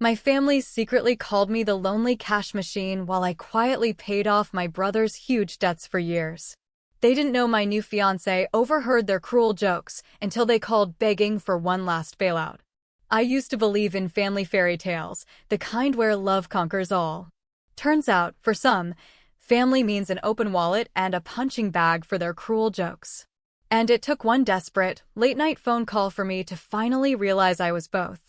My family secretly called me the lonely cash machine while I quietly paid off my brother's huge debts for years. They didn't know my new fiancé overheard their cruel jokes until they called begging for one last bailout. I used to believe in family fairy tales, the kind where love conquers all. Turns out, for some, family means an open wallet and a punching bag for their cruel jokes. And it took one desperate, late-night phone call for me to finally realize I was both.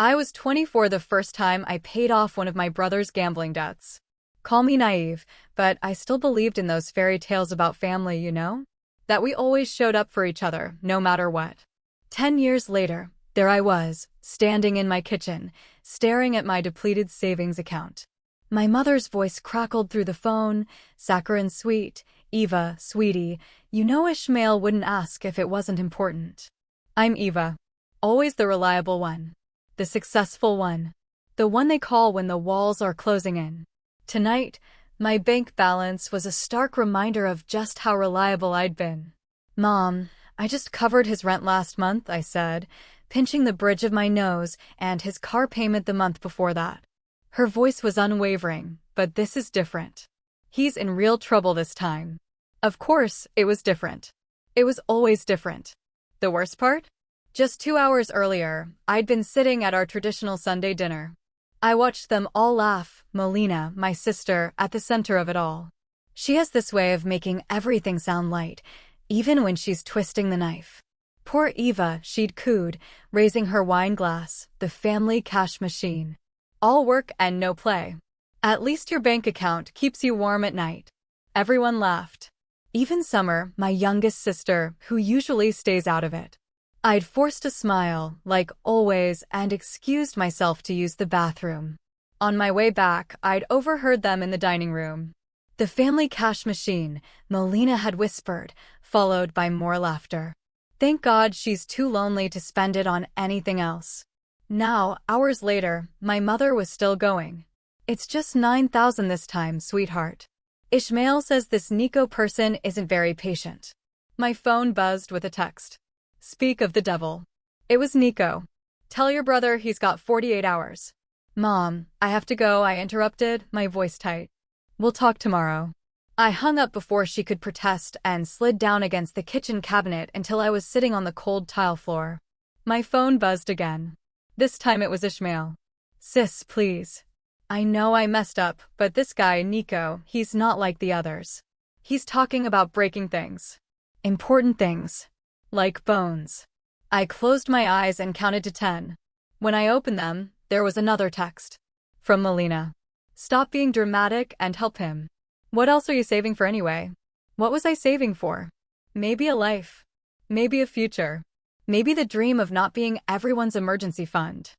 I was 24 the first time I paid off one of my brother's gambling debts. Call me naive, but I still believed in those fairy tales about family, you know? That we always showed up for each other, no matter what. 10 years later, there I was, standing in my kitchen, staring at my depleted savings account. My mother's voice crackled through the phone, saccharine sweet. Eva, sweetie, you know Ishmael wouldn't ask if it wasn't important. I'm Eva. Always the reliable one. The successful one. The one they call when the walls are closing in. Tonight, my bank balance was a stark reminder of just how reliable I'd been. Mom, I just covered his rent last month, I said, pinching the bridge of my nose, and his car payment the month before that. Her voice was unwavering, but this is different. He's in real trouble this time. Of course, it was different. It was always different. The worst part? Just 2 hours earlier, I'd been sitting at our traditional Sunday dinner. I watched them all laugh, Melina, my sister, at the center of it all. She has this way of making everything sound light, even when she's twisting the knife. Poor Eva, she'd cooed, raising her wine glass, the family cash machine. All work and no play. At least your bank account keeps you warm at night. Everyone laughed. Even Summer, my youngest sister, who usually stays out of it. I'd forced a smile, like always, and excused myself to use the bathroom. On my way back, I'd overheard them in the dining room. The family cash machine, Melina had whispered, followed by more laughter. Thank God she's too lonely to spend it on anything else. Now, hours later, my mother was still going. It's just 9,000 this time, sweetheart. Ishmael says this Nico person isn't very patient. My phone buzzed with a text. Speak of the devil. It was Nico. Tell your brother he's got 48 hours. Mom, I have to go, I interrupted, my voice tight. We'll talk tomorrow. I hung up before she could protest and slid down against the kitchen cabinet until I was sitting on the cold tile floor. My phone buzzed again. This time it was Ishmael. Sis, please. I know I messed up, but this guy, Nico, he's not like the others. He's talking about breaking things. Important things. Like bones. I closed my eyes and counted to 10. When I opened them, there was another text. From Melina. Stop being dramatic and help him. What else are you saving for anyway? What was I saving for? Maybe a life. Maybe a future. Maybe the dream of not being everyone's emergency fund.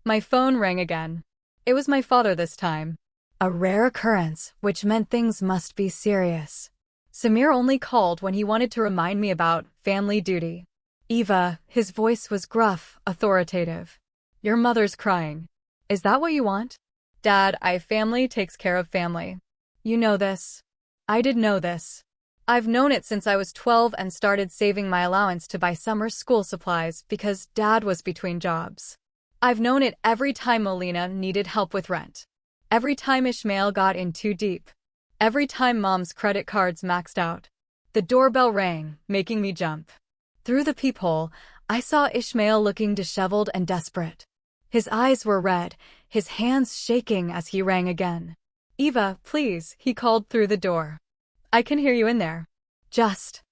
My phone rang again. It was my father this time. A rare occurrence, which meant things must be serious. Samir only called when he wanted to remind me about family duty. Eva, his voice was gruff, authoritative. Your mother's crying. Is that what you want? Dad, family takes care of family. You know this. I did know this. I've known it since I was 12 and started saving my allowance to buy summer school supplies because Dad was between jobs. I've known it every time Melina needed help with rent. Every time Ishmael got in too deep. Every time Mom's credit cards maxed out. The doorbell rang, making me jump. Through the peephole, I saw Ishmael looking disheveled and desperate. His eyes were red, his hands shaking as he rang again. Eva, please, he called through the door. I can hear you in there. Just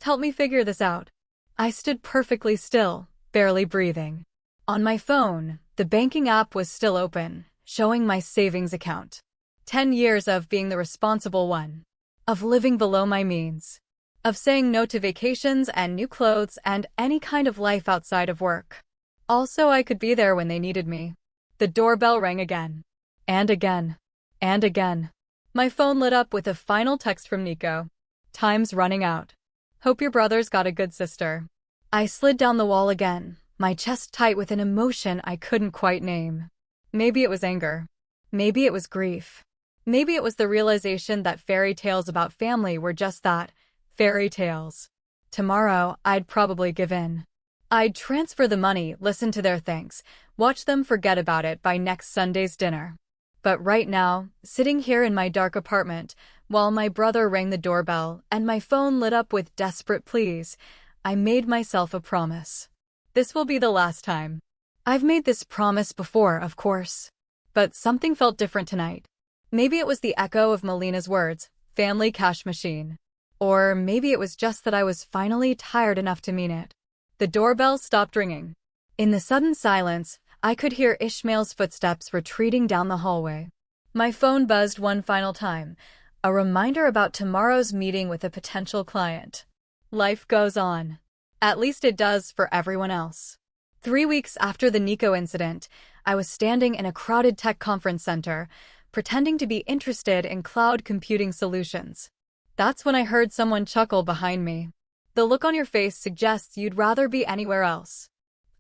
help me figure this out. I stood perfectly still, barely breathing. On my phone, the banking app was still open, showing my savings account. 10 years of being the responsible one. Of living below my means. Of saying no to vacations and new clothes and any kind of life outside of work. Also, I could be there when they needed me. The doorbell rang again. And again. And again. My phone lit up with a final text from Nico. Time's running out. Hope your brother's got a good sister. I slid down the wall again, my chest tight with an emotion I couldn't quite name. Maybe it was anger. Maybe it was grief. Maybe it was the realization that fairy tales about family were just that, fairy tales. Tomorrow, I'd probably give in. I'd transfer the money, listen to their thanks, watch them forget about it by next Sunday's dinner. But right now, sitting here in my dark apartment, while my brother rang the doorbell and my phone lit up with desperate pleas, I made myself a promise. This will be the last time. I've made this promise before, of course. But something felt different tonight. Maybe it was the echo of Melina's words, family cash machine. Or maybe it was just that I was finally tired enough to mean it. The doorbell stopped ringing. In the sudden silence, I could hear Ishmael's footsteps retreating down the hallway. My phone buzzed one final time, a reminder about tomorrow's meeting with a potential client. Life goes on. At least it does for everyone else. 3 weeks after the Nico incident, I was standing in a crowded tech conference center, pretending to be interested in cloud computing solutions. That's when I heard someone chuckle behind me. The look on your face suggests you'd rather be anywhere else.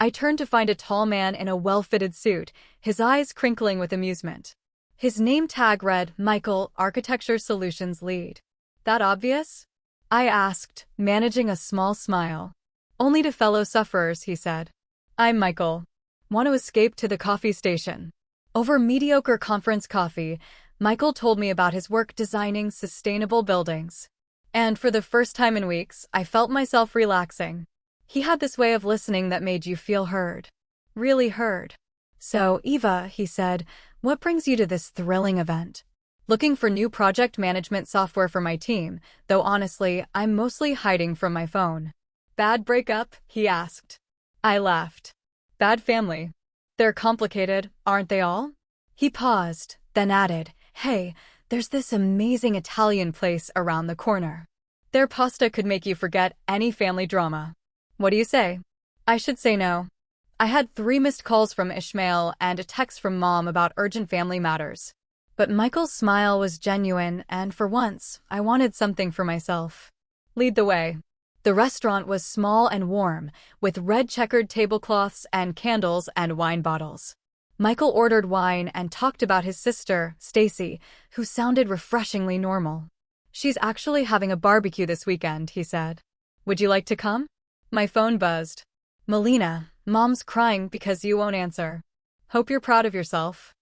I turned to find a tall man in a well-fitted suit, his eyes crinkling with amusement. His name tag read, Michael, Architecture Solutions Lead. That obvious? I asked, managing a small smile. Only to fellow sufferers, he said. I'm Michael. Want to escape to the coffee station? Over mediocre conference coffee, Michael told me about his work designing sustainable buildings. And for the first time in weeks, I felt myself relaxing. He had this way of listening that made you feel heard. Really heard. So, Eva, he said, what brings you to this thrilling event? Looking for new project management software for my team, though honestly, I'm mostly hiding from my phone. Bad breakup? He asked. I laughed. Bad family. They're complicated, aren't they all? He paused, then added, hey, there's this amazing Italian place around the corner. Their pasta could make you forget any family drama. What do you say? I should say no. I had 3 missed calls from Ishmael and a text from Mom about urgent family matters. But Michael's smile was genuine, and for once, I wanted something for myself. Lead the way. The restaurant was small and warm, with red checkered tablecloths and candles and wine bottles. Michael ordered wine and talked about his sister, Stacy, who sounded refreshingly normal. She's actually having a barbecue this weekend, he said. Would you like to come? My phone buzzed. Melina, Mom's crying because you won't answer. Hope you're proud of yourself.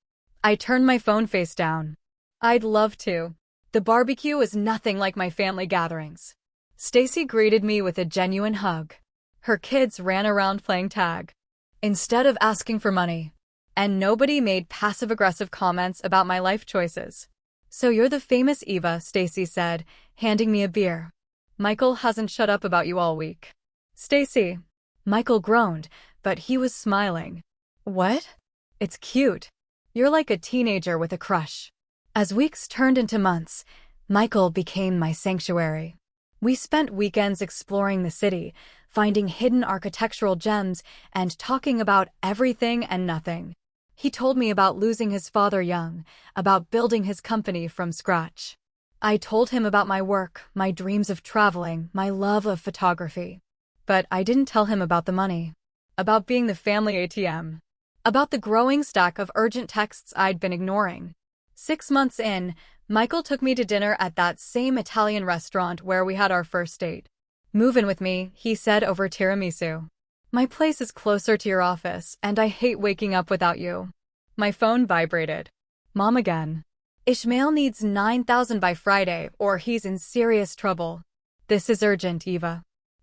I turned my phone face down. I'd love to. The barbecue was nothing like my family gatherings. Stacy greeted me with a genuine hug. Her kids ran around playing tag. Instead of asking for money. And nobody made passive-aggressive comments about my life choices. So you're the famous Eva, Stacy said, handing me a beer. Michael hasn't shut up about you all week. Stacy. Michael groaned, but he was smiling. What? It's cute. You're like a teenager with a crush. As weeks turned into months, Michael became my sanctuary. We spent weekends exploring the city, finding hidden architectural gems, and talking about everything and nothing. He told me about losing his father young, about building his company from scratch. I told him about my work, my dreams of traveling, my love of photography. But I didn't tell him about the money. About being the family ATM. About the growing stack of urgent texts I'd been ignoring. 6 months in, Michael took me to dinner at that same Italian restaurant where we had our first date. Move in with me, he said over tiramisu. My place is closer to your office, and I hate waking up without you. My phone vibrated. Mom again. Ishmael needs 9,000 by Friday, or he's in serious trouble. This is urgent, Eva.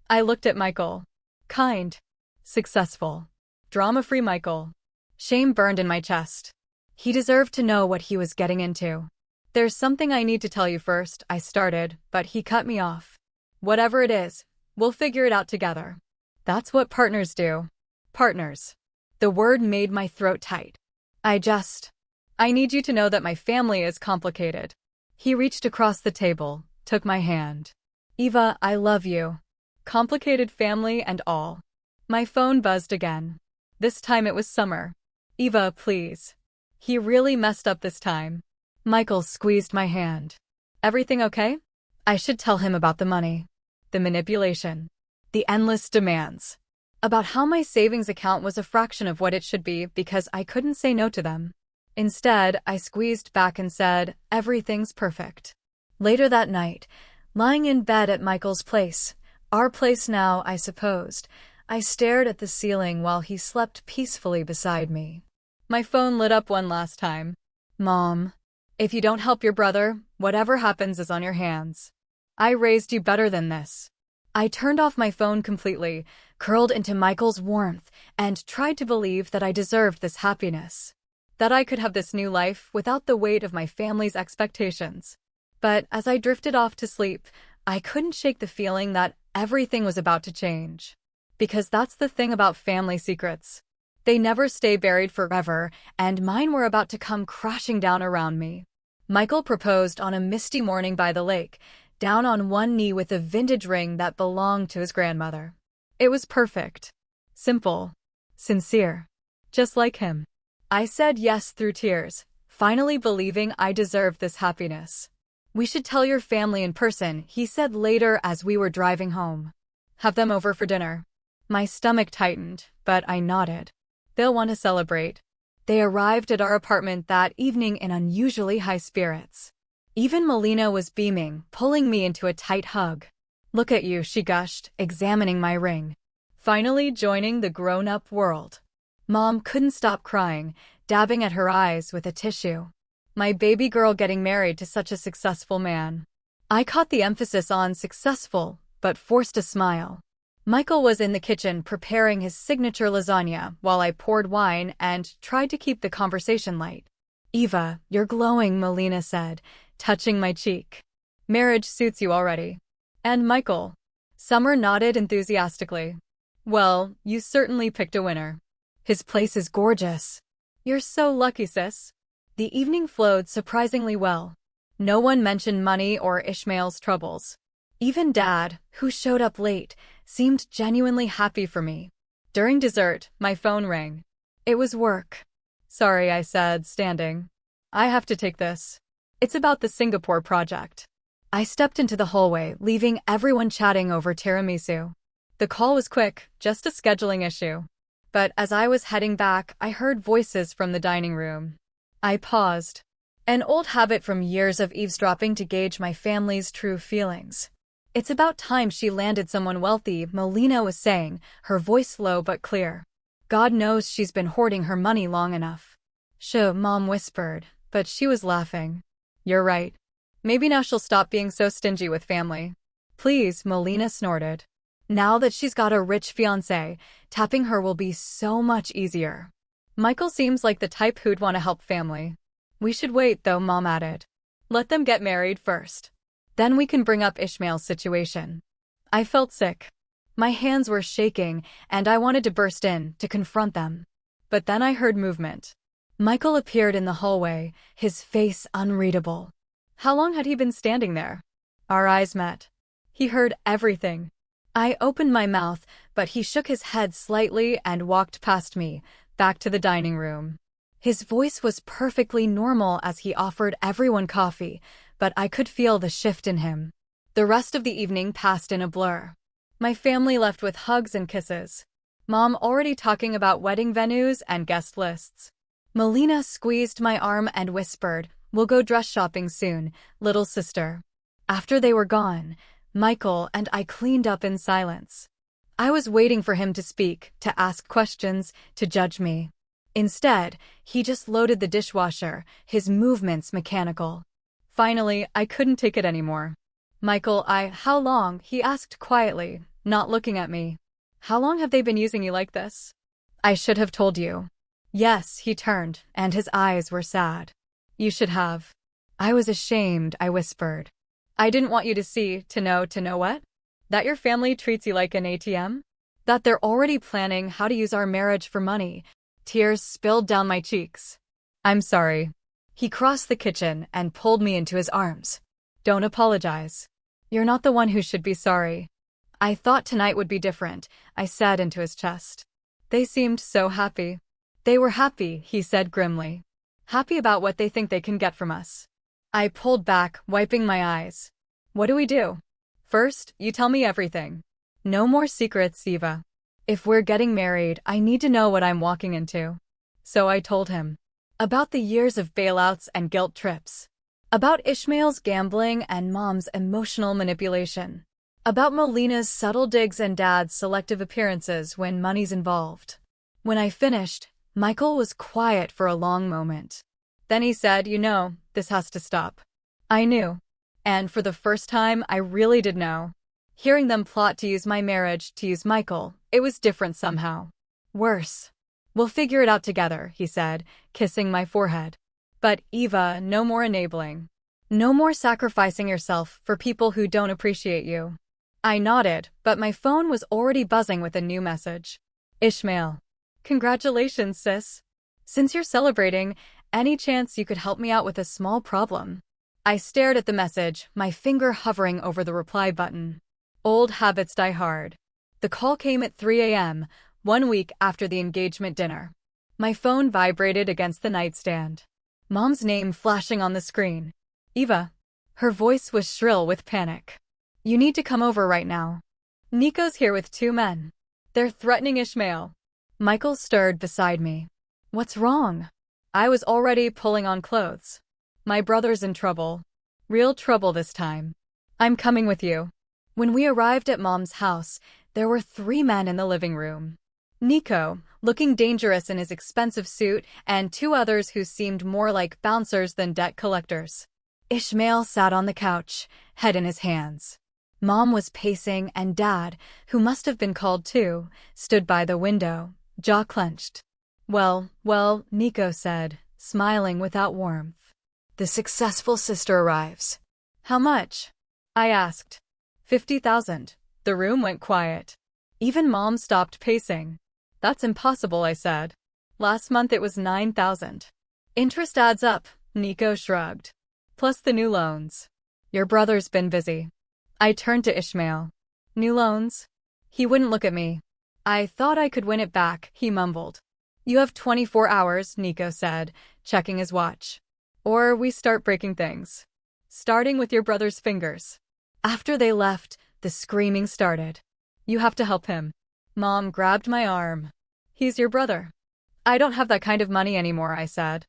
I looked at Michael. Kind. Successful. Drama-free Michael. Shame burned in my chest. He deserved to know what he was getting into. There's something I need to tell you first, I started, but he cut me off. Whatever it is, we'll figure it out together. That's what partners do. Partners. The word made my throat tight. I need you to know that my family is complicated. He reached across the table, took my hand. Eva, I love you. Complicated family and all. My phone buzzed again. This time it was Summer. Eva, please. He really messed up this time. Michael squeezed my hand. Everything okay? I should tell him about the money. The manipulation. The endless demands. About how my savings account was a fraction of what it should be because I couldn't say no to them. Instead, I squeezed back and said, everything's perfect. Later that night, lying in bed at Michael's place, our place now, I supposed, I stared at the ceiling while he slept peacefully beside me. My phone lit up one last time. Mom, if you don't help your brother, whatever happens is on your hands. I raised you better than this. I turned off my phone completely, curled into Michael's warmth, and tried to believe that I deserved this happiness. That I could have this new life without the weight of my family's expectations. But as I drifted off to sleep, I couldn't shake the feeling that everything was about to change. Because that's the thing about family secrets. They never stay buried forever, and mine were about to come crashing down around me. Michael proposed on a misty morning by the lake, down on one knee with a vintage ring that belonged to his grandmother. It was perfect. Simple. Sincere. Just like him. I said yes through tears, finally believing I deserved this happiness. We should tell your family in person, he said later as we were driving home. Have them over for dinner. My stomach tightened, but I nodded. They'll want to celebrate. They arrived at our apartment that evening in unusually high spirits. Even Melina was beaming, pulling me into a tight hug. Look at you, she gushed, examining my ring. Finally joining the grown-up world. Mom couldn't stop crying, dabbing at her eyes with a tissue. My baby girl getting married to such a successful man. I caught the emphasis on successful, but forced a smile. Michael was in the kitchen preparing his signature lasagna while I poured wine and tried to keep the conversation light. Eva, you're glowing, Melina said, touching my cheek. Marriage suits you already. And Michael. Summer nodded enthusiastically. Well, you certainly picked a winner. His place is gorgeous. You're so lucky, sis. The evening flowed surprisingly well. No one mentioned money or Ishmael's troubles. Even Dad, who showed up late, seemed genuinely happy for me. During dessert, my phone rang. It was work. Sorry, I said, standing. I have to take this. It's about the Singapore project. I stepped into the hallway, leaving everyone chatting over tiramisu. The call was quick, just a scheduling issue. But as I was heading back, I heard voices from the dining room. I paused. An old habit from years of eavesdropping to gauge my family's true feelings. It's about time she landed someone wealthy, Melina was saying, her voice low but clear. God knows she's been hoarding her money long enough. Shh, Mom whispered, but she was laughing. You're right. Maybe now she'll stop being so stingy with family. Please, Melina snorted. Now that she's got a rich fiancé, tapping her will be so much easier. Michael seems like the type who'd want to help family. We should wait, though, Mom added. Let them get married first. Then we can bring up Ishmael's situation. I felt sick. My hands were shaking, and I wanted to burst in, to confront them. But then I heard movement. Michael appeared in the hallway, his face unreadable. How long had he been standing there? Our eyes met. He heard everything. I opened my mouth, but he shook his head slightly and walked past me, back to the dining room. His voice was perfectly normal as he offered everyone coffee, but I could feel the shift in him. The rest of the evening passed in a blur. My family left with hugs and kisses. Mom already talking about wedding venues and guest lists. Melina squeezed my arm and whispered, "We'll go dress shopping soon, little sister." After they were gone, Michael and I cleaned up in silence. I was waiting for him to speak, to ask questions, to judge me. Instead, he just loaded the dishwasher, his movements mechanical. Finally, I couldn't take it anymore. Michael, how long? He asked quietly, not looking at me. How long have they been using you like this? I should have told you. Yes, he turned, and his eyes were sad. You should have. I was ashamed, I whispered. I didn't want you to see, to know what? That your family treats you like an ATM? That they're already planning how to use our marriage for money. Tears spilled down my cheeks. I'm sorry. He crossed the kitchen and pulled me into his arms. Don't apologize. You're not the one who should be sorry. I thought tonight would be different, I said into his chest. They seemed so happy. They were happy, he said grimly. Happy about what they think they can get from us. I pulled back, wiping my eyes. What do we do? First, you tell me everything. No more secrets, Eva. If we're getting married, I need to know what I'm walking into. So I told him. About the years of bailouts and guilt trips. About Ishmael's gambling and Mom's emotional manipulation. About Melina's subtle digs and Dad's selective appearances when money's involved. When I finished, Michael was quiet for a long moment. Then he said, this has to stop. I knew. And for the first time, I really did know. Hearing them plot to use my marriage to use Michael, it was different somehow. Worse. We'll figure it out together, he said, kissing my forehead. But Eva, no more enabling. No more sacrificing yourself for people who don't appreciate you. I nodded, but my phone was already buzzing with a new message. Ishmael. Congratulations, sis. Since you're celebrating, any chance you could help me out with a small problem? I stared at the message, my finger hovering over the reply button. Old habits die hard. The call came at 3 a.m., 1 week after the engagement dinner. My phone vibrated against the nightstand. Mom's name flashing on the screen. Eva. Her voice was shrill with panic. You need to come over right now. Nico's here with 2 men. They're threatening Ishmael. Michael stirred beside me. What's wrong? I was already pulling on clothes. My brother's in trouble. Real trouble this time. I'm coming with you. When we arrived at Mom's house, there were 3 men in the living room. Nico, looking dangerous in his expensive suit, and 2 others who seemed more like bouncers than debt collectors. Ishmael sat on the couch, head in his hands. Mom was pacing, and Dad, who must have been called too, stood by the window, jaw clenched. Well, Nico said, smiling without warmth. The successful sister arrives. How much? I asked. 50,000. The room went quiet. Even Mom stopped pacing. That's impossible, I said. Last month it was 9,000. Interest adds up, Nico shrugged. Plus the new loans. Your brother's been busy. I turned to Ishmael. New loans? He wouldn't look at me. I thought I could win it back, he mumbled. You have 24 hours, Nico said, checking his watch. Or we start breaking things. Starting with your brother's fingers. After they left, the screaming started. You have to help him. Mom grabbed my arm. He's your brother. I don't have that kind of money anymore, I said.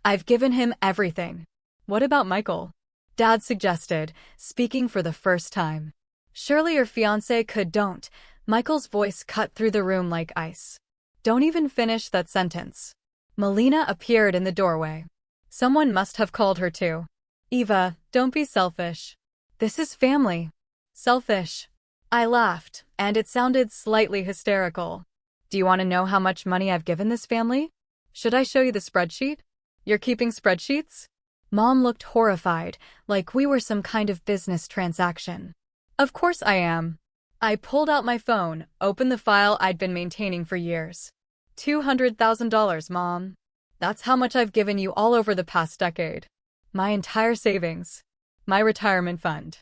I've given him everything. What about Michael? Dad suggested, speaking for the first time. Surely your fiancé could. Don't. Michael's voice cut through the room like ice. Don't even finish that sentence. Melina appeared in the doorway. Someone must have called her too. Eva, don't be selfish. This is family. Selfish. I laughed, and it sounded slightly hysterical. Do you want to know how much money I've given this family? Should I show you the spreadsheet? You're keeping spreadsheets? Mom looked horrified, like we were some kind of business transaction. Of course I am. I pulled out my phone, opened the file I'd been maintaining for years. $200,000, Mom. That's how much I've given you all over the past decade. My entire savings. My retirement fund.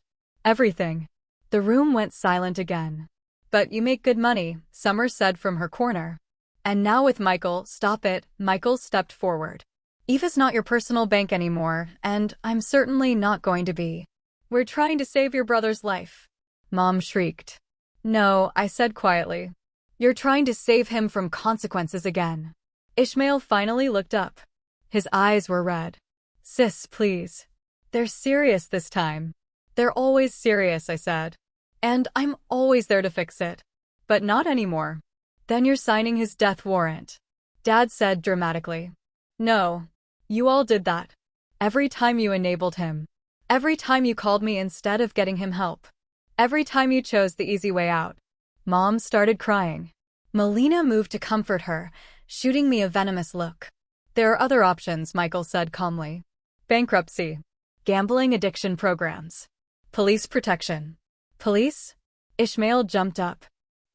Everything. The room went silent again. But you make good money, Summer said from her corner. And now with Michael, stop it, Michael stepped forward. Eva's not your personal bank anymore, and I'm certainly not going to be. We're trying to save your brother's life. Mom shrieked. No, I said quietly. You're trying to save him from consequences again. Ishmael finally looked up. His eyes were red. Sis, please. They're serious this time. They're always serious, I said. And I'm always there to fix it. But not anymore. Then you're signing his death warrant. Dad said dramatically. No. You all did that. Every time you enabled him. Every time you called me instead of getting him help. Every time you chose the easy way out. Mom started crying. Melina moved to comfort her, shooting me a venomous look. There are other options, Michael said calmly. Bankruptcy. Gambling addiction programs. Police protection. Police? Ishmael jumped up.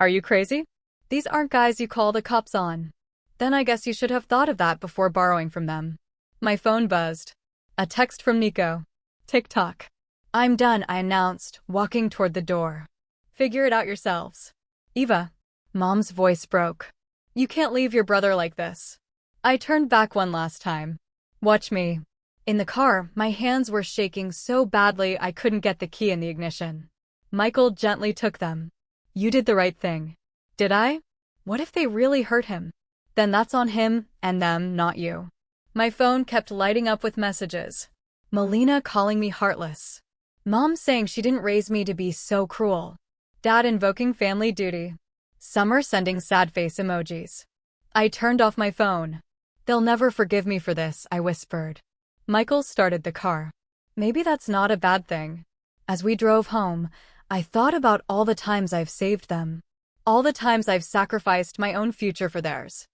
Are you crazy? These aren't guys you call the cops on. Then I guess you should have thought of that before borrowing from them. My phone buzzed. A text from Nico. Tick-tock. I'm done, I announced, walking toward the door. Figure it out yourselves. Eva. Mom's voice broke. You can't leave your brother like this. I turned back one last time. Watch me. In the car, my hands were shaking so badly I couldn't get the key in the ignition. Michael gently took them. You did the right thing. Did I? What if they really hurt him? Then that's on him and them, not you. My phone kept lighting up with messages. Melina calling me heartless. Mom saying she didn't raise me to be so cruel. Dad invoking family duty. Summer sending sad face emojis. I turned off my phone. They'll never forgive me for this, I whispered. Michael started the car. Maybe that's not a bad thing. As we drove home, I thought about all the times I've saved them. All the times I've sacrificed my own future for theirs.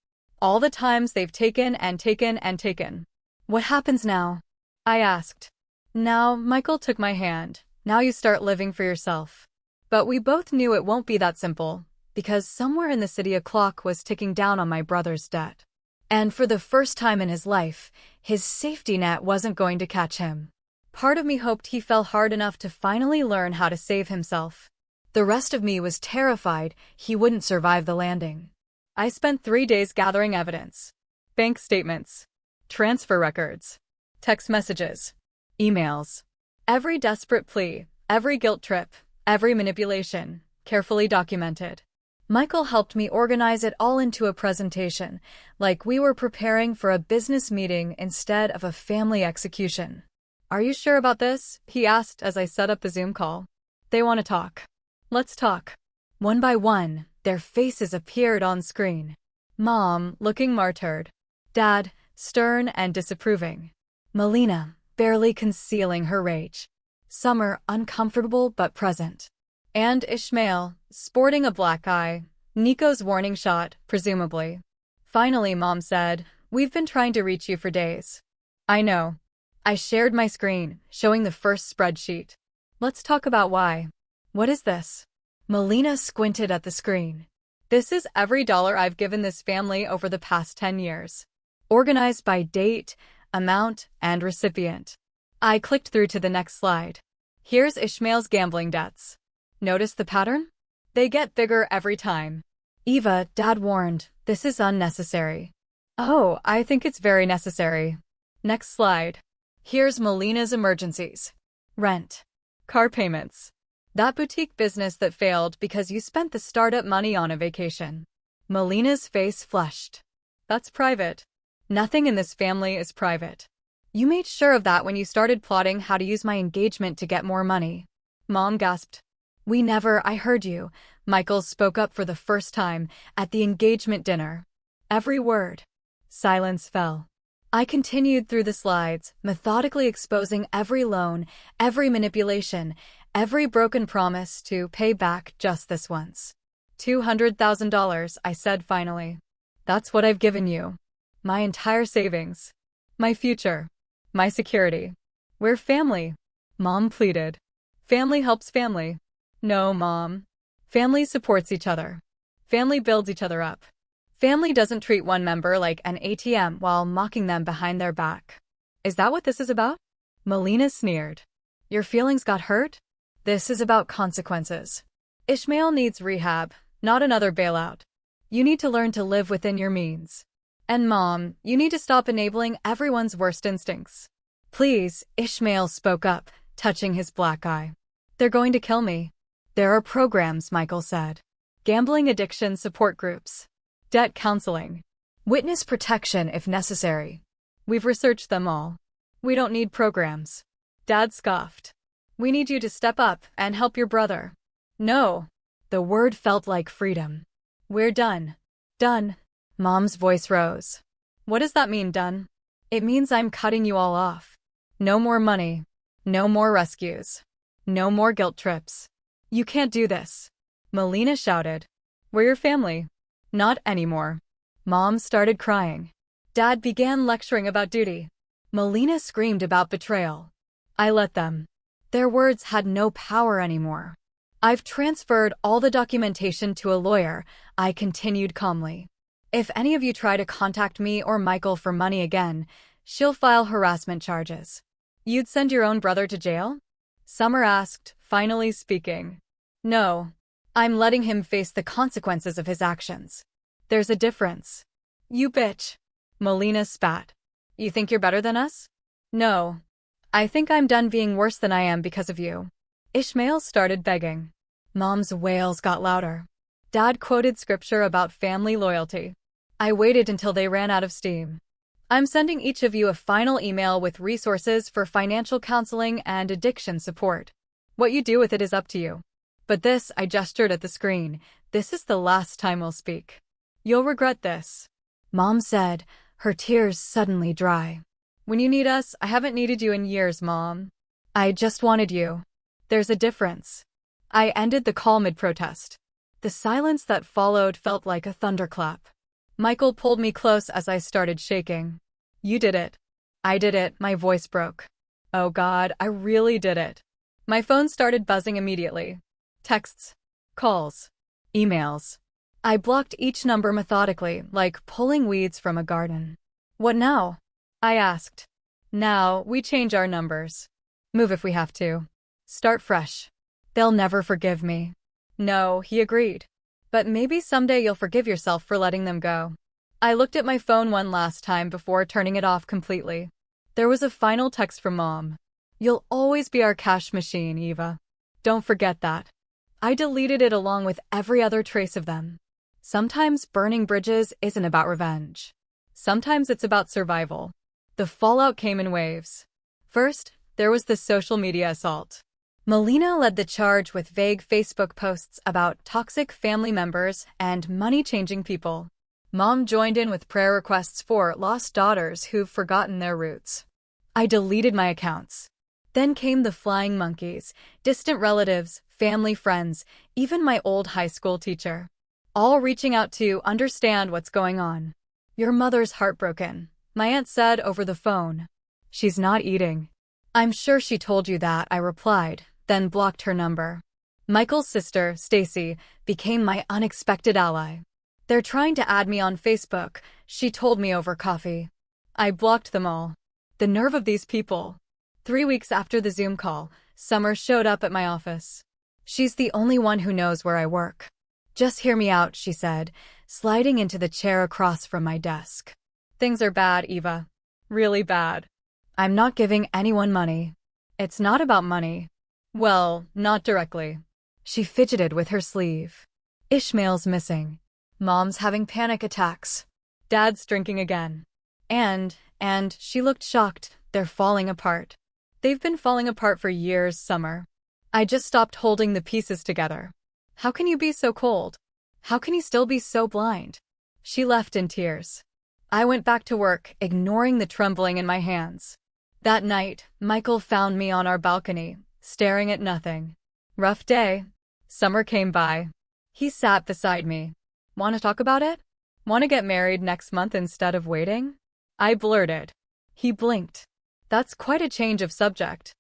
All the times they've taken and taken and taken. What happens now? I asked. Now, Michael took my hand. Now you start living for yourself. But we both knew it won't be that simple, because somewhere in the city a clock was ticking down on my brother's debt. And for the first time in his life, his safety net wasn't going to catch him. Part of me hoped he fell hard enough to finally learn how to save himself. The rest of me was terrified he wouldn't survive the landing. I spent 3 days gathering evidence. Bank statements, transfer records, text messages, emails. Every desperate plea, every guilt trip, every manipulation, carefully documented. Michael helped me organize it all into a presentation, like we were preparing for a business meeting instead of a family execution. Are you sure about this? He asked as I set up the Zoom call. They want to talk. Let's talk. One by one, their faces appeared on screen. Mom, looking martyred. Dad, stern and disapproving. Melina, barely concealing her rage. Summer, uncomfortable but present. And Ishmael, sporting a black eye. Nico's warning shot, presumably. Finally, Mom said, "We've been trying to reach you for days." I know. I shared my screen, showing the first spreadsheet. Let's talk about why. What is this? Melina squinted at the screen. This is every dollar I've given this family over the past 10 years. Organized by date, amount, and recipient. I clicked through to the next slide. Here's Ishmael's gambling debts. Notice the pattern? They get bigger every time. Eva, Dad warned, this is unnecessary. Oh, I think it's very necessary. Next slide. Here's Melina's emergencies. Rent. Car payments. That boutique business that failed because you spent the startup money on a vacation. Melina's face flushed. That's private. Nothing in this family is private. You made sure of that when you started plotting how to use my engagement to get more money. Mom gasped. We never, I heard you. Michael spoke up for the first time at the engagement dinner. Every word. Silence fell. I continued through the slides, methodically exposing every loan, every manipulation, every broken promise to pay back just this once. $200,000, I said finally. That's what I've given you. My entire savings. My future. My security. We're family. Mom pleaded. Family helps family. No, Mom. Family supports each other. Family builds each other up. Family doesn't treat one member like an ATM while mocking them behind their back. Is that what this is about? Melina sneered. Your feelings got hurt? This is about consequences. Ishmael needs rehab, not another bailout. You need to learn to live within your means. And Mom, you need to stop enabling everyone's worst instincts. Please, Ishmael spoke up, touching his black eye. They're going to kill me. There are programs, Michael said. Gambling addiction support groups. Debt counseling. Witness protection if necessary. We've researched them all. We don't need programs. Dad scoffed. We need you to step up and help your brother. No. The word felt like freedom. We're done. Done. Mom's voice rose. What does that mean, done? It means I'm cutting you all off. No more money. No more rescues. No more guilt trips. You can't do this. Melina shouted. We're your family. Not anymore. Mom started crying. Dad began lecturing about duty. Melina screamed about betrayal. I let them. Their words had no power anymore. I've transferred all the documentation to a lawyer, I continued calmly. If any of you try to contact me or Michael for money again, she'll file harassment charges. You'd send your own brother to jail? Summer asked, finally speaking. No. I'm letting him face the consequences of his actions. There's a difference. You bitch. Melina spat. You think you're better than us? No. I think I'm done being worse than I am because of you. Ishmael started begging. Mom's wails got louder. Dad quoted scripture about family loyalty. I waited until they ran out of steam. I'm sending each of you a final email with resources for financial counseling and addiction support. What you do with it is up to you. But this, I gestured at the screen, this is the last time we'll speak. You'll regret this. Mom said, her tears suddenly dry. When you need us, I haven't needed you in years, Mom. I just wanted you. There's a difference. I ended the call mid-protest. The silence that followed felt like a thunderclap. Michael pulled me close as I started shaking. You did it. I did it, my voice broke. Oh God, I really did it. My phone started buzzing immediately. Texts, calls, emails. I blocked each number methodically, like pulling weeds from a garden. What now? I asked. Now, we change our numbers. Move if we have to. Start fresh. They'll never forgive me. No, he agreed. But maybe someday you'll forgive yourself for letting them go. I looked at my phone one last time before turning it off completely. There was a final text from Mom. You'll always be our cash machine, Eva. Don't forget that. I deleted it along with every other trace of them. Sometimes burning bridges isn't about revenge. Sometimes it's about survival. The fallout came in waves. First, there was the social media assault. Melina led the charge with vague Facebook posts about toxic family members and money-changing people. Mom joined in with prayer requests for lost daughters who've forgotten their roots. I deleted my accounts. Then came the flying monkeys, distant relatives, family friends, even my old high school teacher. All reaching out to understand what's going on. Your mother's heartbroken, my aunt said over the phone. She's not eating. I'm sure she told you that, I replied, then blocked her number. Michael's sister, Stacy, became my unexpected ally. They're trying to add me on Facebook, she told me over coffee. I blocked them all. The nerve of these people. 3 weeks after the Zoom call, Summer showed up at my office. She's the only one who knows where I work. Just hear me out, she said, sliding into the chair across from my desk. Things are bad, Eva. Really bad. I'm not giving anyone money. It's not about money. Well, not directly. She fidgeted with her sleeve. Ishmael's missing. Mom's having panic attacks. Dad's drinking again. And she looked shocked. They're falling apart. They've been falling apart for years, Summer. I just stopped holding the pieces together. How can you be so cold? How can you still be so blind? She left in tears. I went back to work, ignoring the trembling in my hands. That night, Michael found me on our balcony, staring at nothing. Rough day. Summer came by. He sat beside me. Want to talk about it? Want to get married next month instead of waiting? I blurted. He blinked. That's quite a change of subject.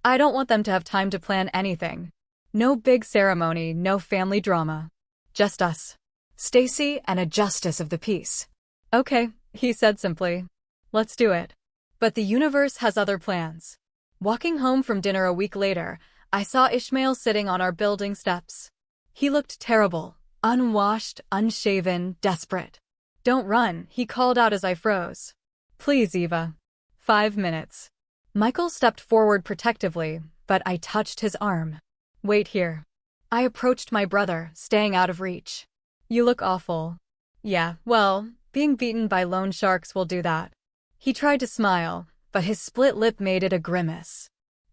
I don't want them to have time to plan anything. No big ceremony, no family drama. Just us. Stacy and a justice of the peace. Okay, he said simply. Let's do it. But the universe has other plans. Walking home from dinner a week later, I saw Ishmael sitting on our building steps. He looked terrible, unwashed, unshaven, desperate. Don't run, he called out as I froze. Please, Eva. 5 minutes. Michael stepped forward protectively, but I touched his arm. Wait here. I approached my brother, staying out of reach. You look awful. Yeah, well, being beaten by loan sharks will do that. He tried to smile, but his split lip made it a grimace.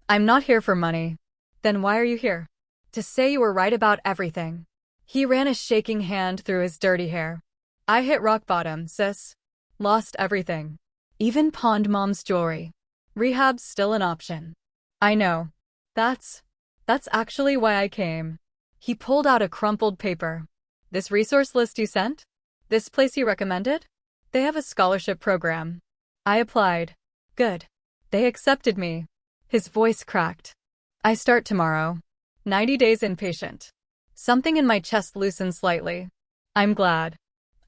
I'm not here for money. Then why are you here? To say you were right about everything. He ran a shaking hand through his dirty hair. I hit rock bottom, sis. Lost everything. Even pawned Mom's jewelry. Rehab's still an option. I know. That's actually why I came. He pulled out a crumpled paper. This resource list you sent? This place you recommended? They have a scholarship program. I applied. Good. They accepted me. His voice cracked. I start tomorrow. 90 days inpatient. Something in my chest loosened slightly. I'm glad.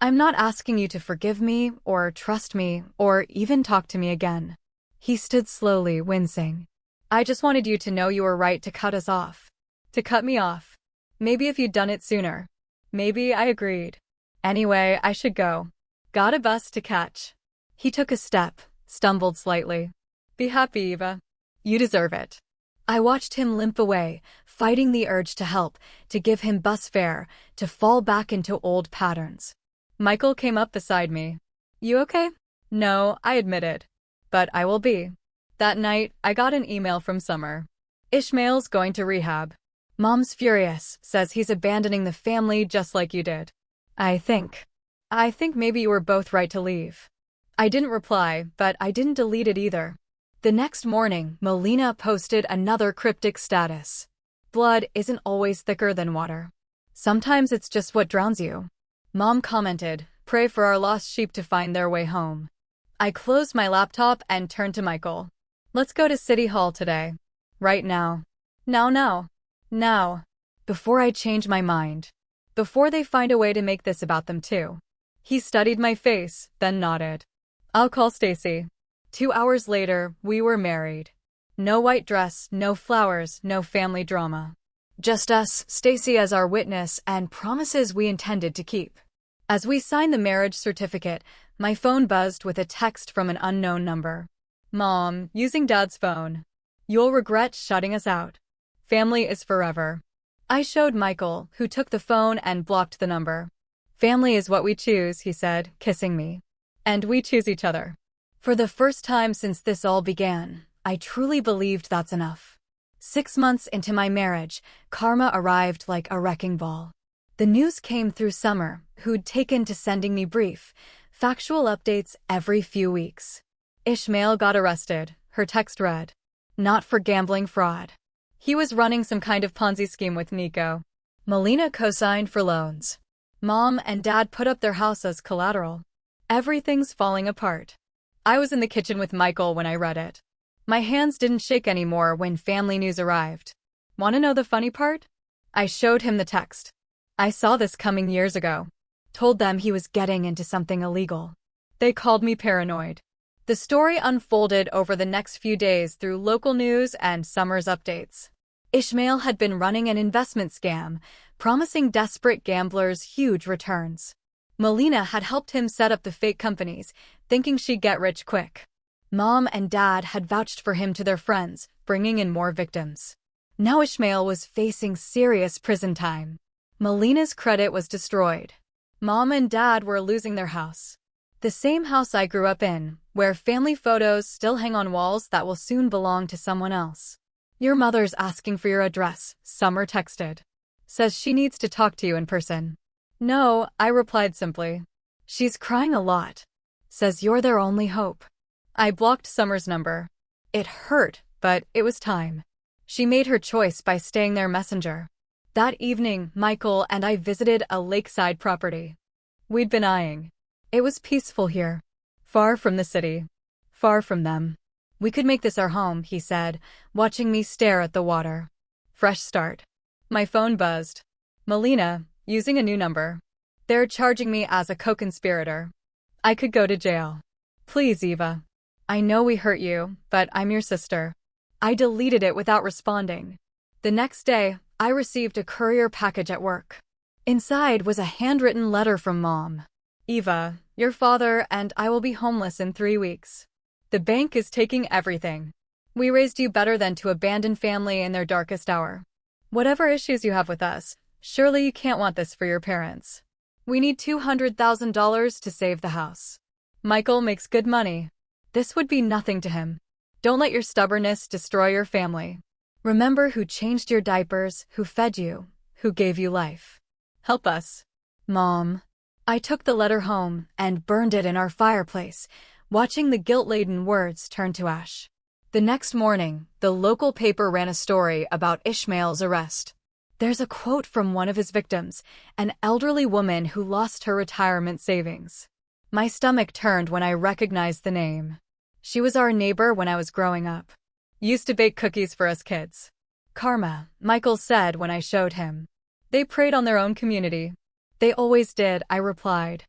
I'm not asking you to forgive me, or trust me, or even talk to me again. He stood slowly, wincing. I just wanted you to know you were right to cut us off. To cut me off. Maybe if you'd done it sooner. Maybe I agreed. Anyway, I should go. Got a bus to catch. He took a step, stumbled slightly. Be happy, Eva. You deserve it. I watched him limp away, fighting the urge to help, to give him bus fare, to fall back into old patterns. Michael came up beside me. You okay? No, I admitted. But I will be. That night, I got an email from Summer. Ishmael's going to rehab. Mom's furious, says he's abandoning the family just like you did. I think maybe you were both right to leave. I didn't reply, but I didn't delete it either. The next morning, Melina posted another cryptic status. Blood isn't always thicker than water. Sometimes it's just what drowns you. Mom commented, pray for our lost sheep to find their way home. I closed my laptop and turned to Michael. Let's go to City Hall today. Right now. Now. Before I change my mind. Before they find a way to make this about them too. He studied my face, then nodded. I'll call Stacy. 2 hours later, we were married. No white dress, no flowers, no family drama. Just us, Stacy as our witness, and promises we intended to keep. As we signed the marriage certificate, my phone buzzed with a text from an unknown number. Mom, using Dad's phone. You'll regret shutting us out. Family is forever. I showed Michael, who took the phone and blocked the number. Family is what we choose, he said, kissing me. And we choose each other. For the first time since this all began, I truly believed that's enough. 6 months into my marriage, karma arrived like a wrecking ball. The news came through Summer, who'd taken to sending me brief, factual updates every few weeks. Ishmael got arrested, her text read. Not for gambling fraud. He was running some kind of Ponzi scheme with Nico. Melina co-signed for loans. Mom and Dad put up their house as collateral. Everything's falling apart. I was in the kitchen with Michael when I read it. My hands didn't shake anymore when family news arrived. Want to know the funny part? I showed him the text. I saw this coming years ago. Told them he was getting into something illegal. They called me paranoid. The story unfolded over the next few days through local news and Summer's updates. Ishmael had been running an investment scam, promising desperate gamblers huge returns. Melina had helped him set up the fake companies, thinking she'd get rich quick. Mom and Dad had vouched for him to their friends, bringing in more victims. Now Ishmael was facing serious prison time. Melina's credit was destroyed. Mom and Dad were losing their house. The same house I grew up in, where family photos still hang on walls that will soon belong to someone else. Your mother's asking for your address, Summer texted. Says she needs to talk to you in person. No, I replied simply. She's crying a lot. Says you're their only hope. I blocked Summer's number. It hurt, but it was time. She made her choice by staying their messenger. That evening, Michael and I visited a lakeside property. We'd been eyeing. It was peaceful here. Far from the city. Far from them. We could make this our home, he said, watching me stare at the water. Fresh start. My phone buzzed. Melina, using a new number. They're charging me as a co-conspirator. I could go to jail. Please, Eva. I know we hurt you, but I'm your sister. I deleted it without responding. The next day, I received a courier package at work. Inside was a handwritten letter from Mom. Eva, your father and I will be homeless in 3 weeks. The bank is taking everything. We raised you better than to abandon family in their darkest hour. Whatever issues you have with us, surely you can't want this for your parents. We need $200,000 to save the house. Michael makes good money. This would be nothing to him. Don't let your stubbornness destroy your family. Remember who changed your diapers, who fed you, who gave you life. Help us. Mom. I took the letter home and burned it in our fireplace, watching the guilt-laden words turn to ash. The next morning, the local paper ran a story about Ishmael's arrest. There's a quote from one of his victims, an elderly woman who lost her retirement savings. My stomach turned when I recognized the name. She was our neighbor when I was growing up. Used to bake cookies for us kids. Karma, Michael said when I showed him. They preyed on their own community. They always did, I replied.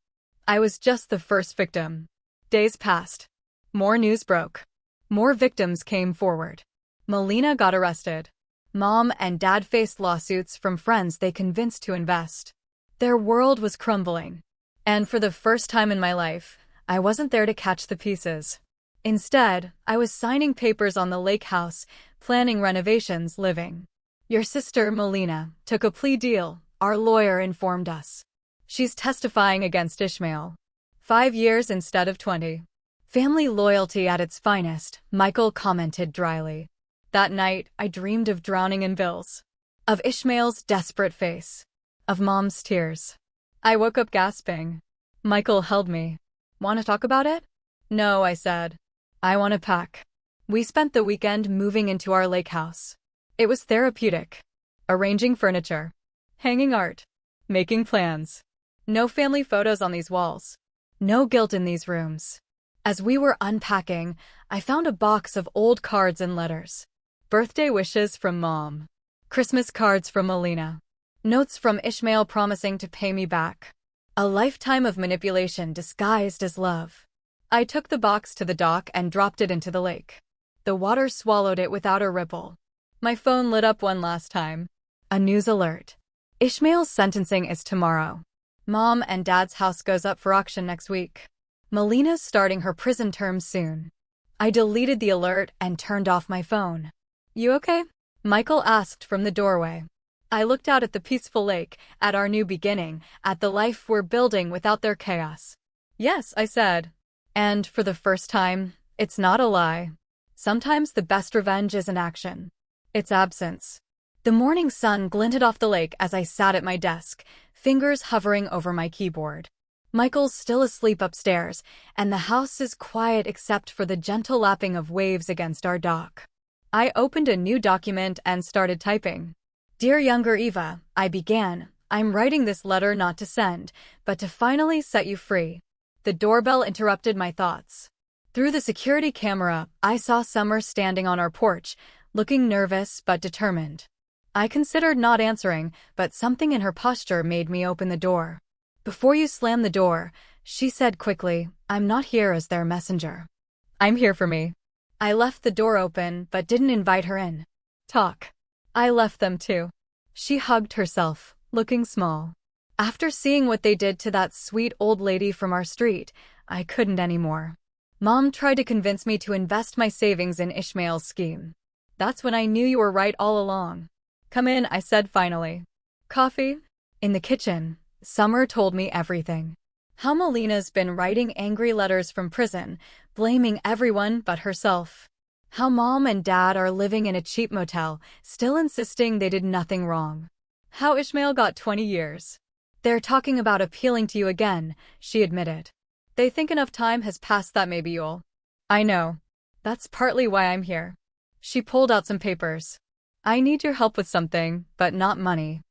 I was just the first victim. Days passed. More news broke. More victims came forward. Melina got arrested. Mom and Dad faced lawsuits from friends they convinced to invest. Their world was crumbling. And for the first time in my life, I wasn't there to catch the pieces. Instead, I was signing papers on the lake house, planning renovations, living. Your sister, Melina, took a plea deal, our lawyer informed us. She's testifying against Ishmael. 5 years instead of 20. Family loyalty at its finest, Michael commented dryly. That night, I dreamed of drowning in bills. of Ishmael's desperate face, of Mom's tears. I woke up gasping. Michael held me. Want to talk about it? No, I said. I want to pack. We spent the weekend moving into our lake house. It was therapeutic. Arranging furniture, hanging art, making plans. No family photos on these walls. No guilt in these rooms. As we were unpacking, I found a box of old cards and letters. Birthday wishes from Mom. Christmas cards from Melina. Notes from Ishmael promising to pay me back. A lifetime of manipulation disguised as love. I took the box to the dock and dropped it into the lake. The water swallowed it without a ripple. My phone lit up one last time. A news alert. Ishmael's sentencing is tomorrow. Mom and Dad's house goes up for auction next week. Melina's starting her prison term soon. I deleted the alert and turned off my phone. You okay? Michael asked from the doorway. I looked out at the peaceful lake, at our new beginning, at the life we're building without their chaos. Yes, I said. And for the first time, it's not a lie. Sometimes the best revenge isn't action. It's absence. The morning sun glinted off the lake as I sat at my desk, fingers hovering over my keyboard. Michael's still asleep upstairs, and the house is quiet except for the gentle lapping of waves against our dock. I opened a new document and started typing. Dear younger Eva, I began. I'm writing this letter not to send, but to finally set you free. The doorbell interrupted my thoughts. Through the security camera, I saw Summer standing on our porch, looking nervous but determined. I considered not answering, but something in her posture made me open the door. Before you slam the door, she said quickly, I'm not here as their messenger. I'm here for me. I left the door open but didn't invite her in. Talk. I left them too. She hugged herself, looking small. After seeing what they did to that sweet old lady from our street, I couldn't anymore. Mom tried to convince me to invest my savings in Ishmael's scheme. That's when I knew you were right all along. Come in, I said finally. Coffee? In the kitchen, Summer told me everything. How Melina's been writing angry letters from prison, blaming everyone but herself. How Mom and Dad are living in a cheap motel, still insisting they did nothing wrong. How Ishmael got 20 years. They're talking about appealing to you again, she admitted. They think enough time has passed that maybe you'll. I know. That's partly why I'm here. She pulled out some papers. I need your help with something, but not money.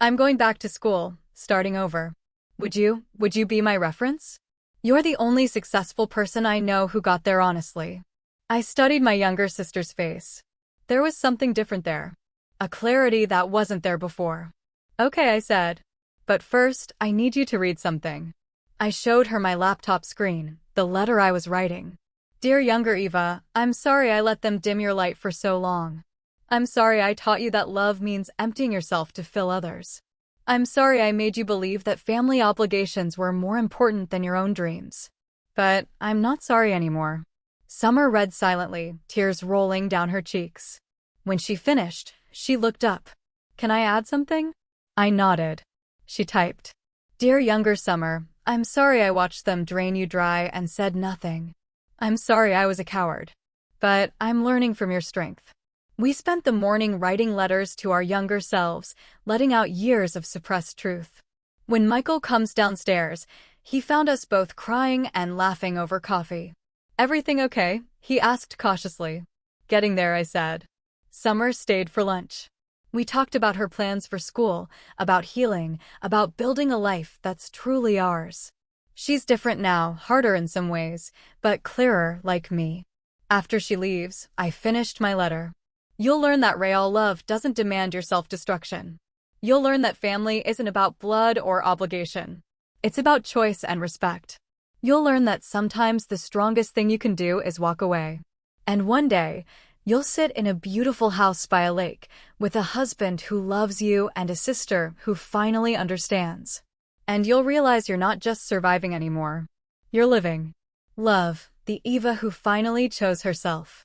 I'm going back to school, starting over. Would you be my reference? You're the only successful person I know who got there honestly. I studied my younger sister's face. There was something different there. A clarity that wasn't there before. Okay, I said. But first, I need you to read something. I showed her my laptop screen, the letter I was writing. Dear younger Eva, I'm sorry I let them dim your light for so long. I'm sorry I taught you that love means emptying yourself to fill others. I'm sorry I made you believe that family obligations were more important than your own dreams. But I'm not sorry anymore. Summer read silently, tears rolling down her cheeks. When she finished, she looked up. Can I add something? I nodded. She typed. Dear younger Summer, I'm sorry I watched them drain you dry and said nothing. I'm sorry I was a coward. But I'm learning from your strength. We spent the morning writing letters to our younger selves, letting out years of suppressed truth. When Michael comes downstairs, he found us both crying and laughing over coffee. Everything okay? He asked cautiously. Getting there, I said. Summer stayed for lunch. We talked about her plans for school, about healing, about building a life that's truly ours. She's different now, harder in some ways, but clearer like me. After she leaves, I finished my letter. You'll learn that real love doesn't demand your self-destruction. You'll learn that family isn't about blood or obligation. It's about choice and respect. You'll learn that sometimes the strongest thing you can do is walk away. And one day, you'll sit in a beautiful house by a lake with a husband who loves you and a sister who finally understands. And you'll realize you're not just surviving anymore. You're living. Love, the Eva who finally chose herself.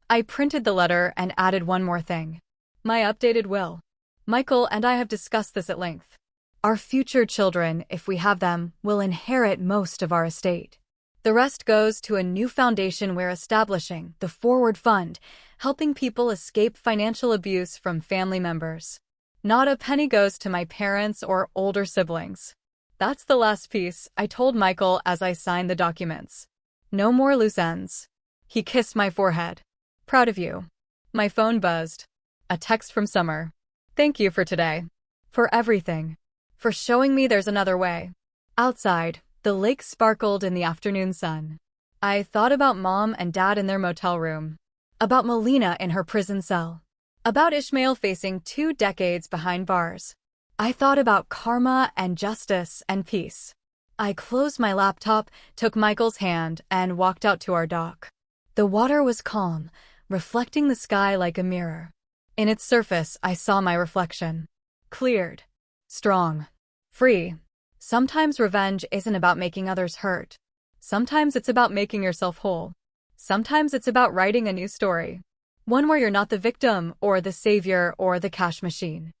I printed the letter and added one more thing. My updated will. Michael and I have discussed this at length. Our future children, if we have them, will inherit most of our estate. The rest goes to a new foundation we're establishing, the Forward Fund, helping people escape financial abuse from family members. Not a penny goes to my parents or older siblings. That's the last piece, I told Michael as I signed the documents. No more loose ends. He kissed my forehead. Proud of you. My phone buzzed. A text from Summer. Thank you for today. For everything. For showing me there's another way. Outside, the lake sparkled in the afternoon sun. I thought about Mom and Dad in their motel room. About Melina in her prison cell. About Ishmael facing 2 decades behind bars. I thought about karma and justice and peace. I closed my laptop, took Michael's hand, and walked out to our dock. The water was calm, reflecting the sky like a mirror. In its surface, I saw my reflection. Cleared. Strong. Free. Sometimes revenge isn't about making others hurt. Sometimes it's about making yourself whole. Sometimes it's about writing a new story. One where you're not the victim, or the savior, or the cash machine.